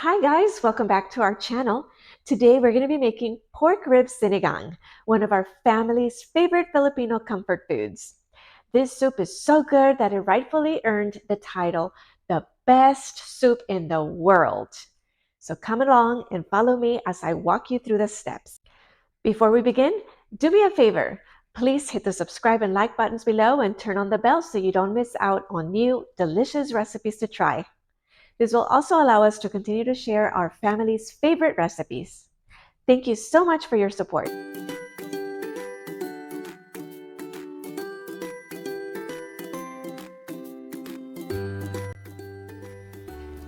Hi guys, welcome back to our channel. Today we're going to be making pork ribs sinigang, one of our family's favorite Filipino comfort foods. This soup is so good that it rightfully earned the title, the best soup in the world. So come along and follow me as I walk you through the steps. Before we begin, do me a favor. Please hit the subscribe and like buttons below and turn on the bell so you don't miss out on new, delicious recipes to try. This will also allow us to continue to share our family's favorite recipes. Thank you so much for your support.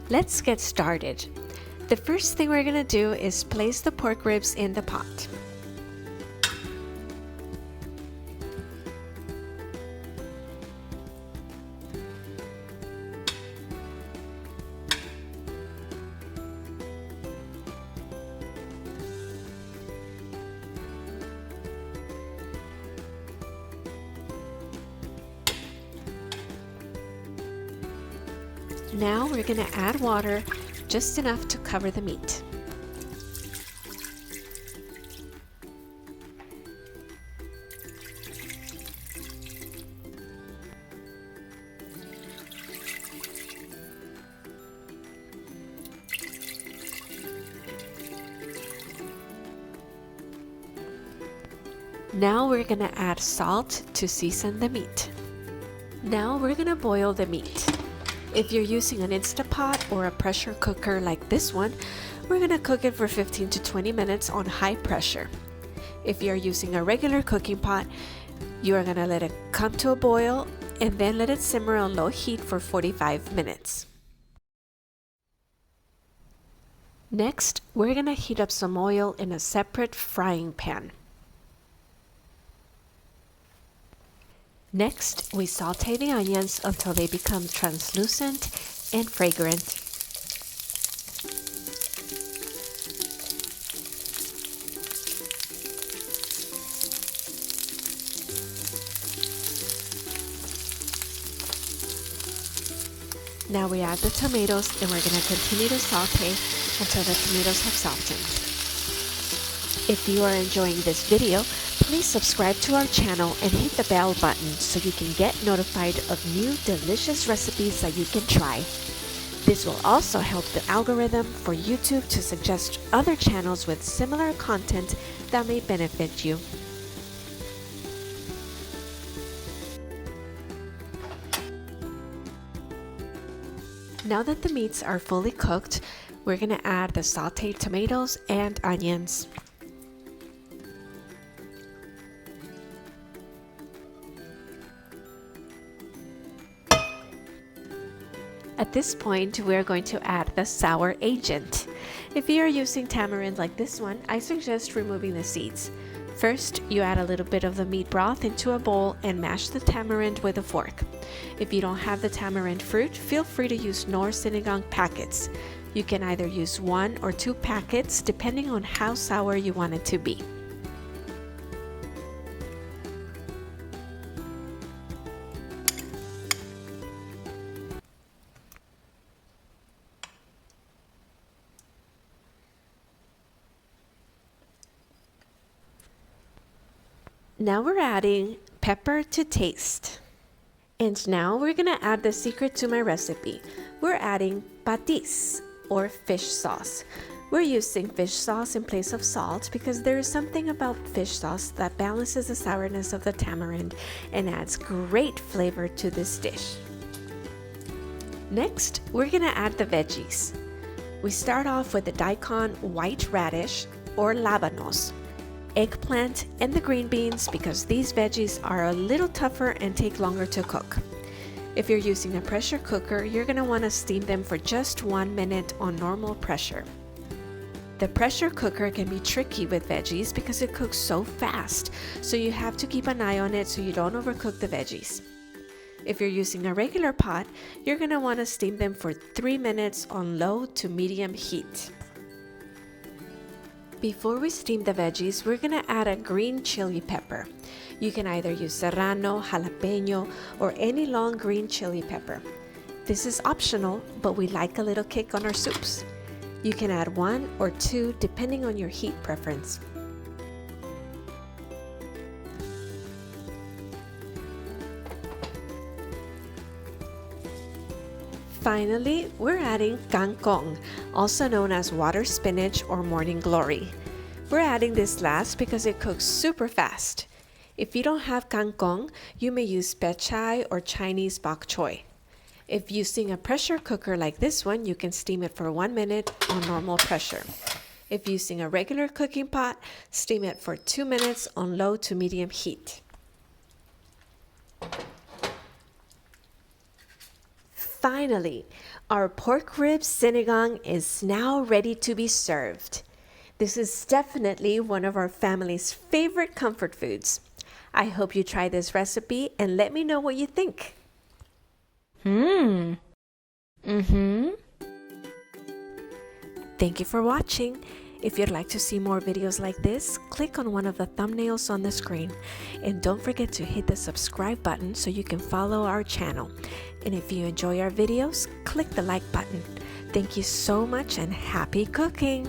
Let's get started. The first thing we're going to do is place the pork ribs in the pot. Now we're going to add water, just enough to cover the meat. Now we're going to add salt to season the meat. Now we're going to boil the meat. If you're using an Instapot or a pressure cooker like this one, we're going to cook it for 15 to 20 minutes on high pressure. If you're using a regular cooking pot, you are going to let it come to a boil and then let it simmer on low heat for 45 minutes. Next, we're going to heat up some oil in a separate frying pan. Next, we saute the onions until they become translucent and fragrant. Now we add the tomatoes and we're going to continue to saute until the tomatoes have softened. If you are enjoying this video, please subscribe to our channel and hit the bell button so you can get notified of new delicious recipes that you can try. This will also help the algorithm for YouTube to suggest other channels with similar content that may benefit you. Now that the meats are fully cooked, we're going to add the sauteed tomatoes and onions. At this point, we're going to add the sour agent. If you are using tamarind like this one, I suggest removing the seeds. First, you add a little bit of the meat broth into a bowl and mash the tamarind with a fork. If you don't have the tamarind fruit, feel free to use Knorr Sinigang packets. You can either use 1 or 2 packets depending on how sour you want it to be. Now we're adding pepper to taste. And now we're going to add the secret to my recipe. We're adding patis, or fish sauce. We're using fish sauce in place of salt because there is something about fish sauce that balances the sourness of the tamarind and adds great flavor to this dish. Next, we're going to add the veggies. We start off with the daikon white radish, or labanos, eggplant, and the green beans because these veggies are a little tougher and take longer to cook. If you're using a pressure cooker, you're going to want to steam them for just 1 minute on normal pressure. The pressure cooker can be tricky with veggies because it cooks so fast, so you have to keep an eye on it so you don't overcook the veggies. If you're using a regular pot, you're going to want to steam them for 3 minutes on low to medium heat. Before we steam the veggies, we're going to add a green chili pepper. You can either use serrano, jalapeno, or any long green chili pepper. This is optional, but we like a little kick on our soups. You can add 1 or 2 depending on your heat preference. Finally, we're adding kangkong, also known as water spinach or morning glory. We're adding this last because it cooks super fast. If you don't have kangkong, you may use pechay or Chinese bok choy. If using a pressure cooker like this one, you can steam it for 1 minute on normal pressure. If using a regular cooking pot, steam it for 2 minutes on low to medium heat. Finally, our pork ribs sinigang is now ready to be served. This is definitely one of our family's favorite comfort foods. I hope you try this recipe and let me know what you think. Thank you for watching. If you'd like to see more videos like this, click on one of the thumbnails on the screen. And don't forget to hit the subscribe button so you can follow our channel. And if you enjoy our videos, click the like button. Thank you so much and happy cooking!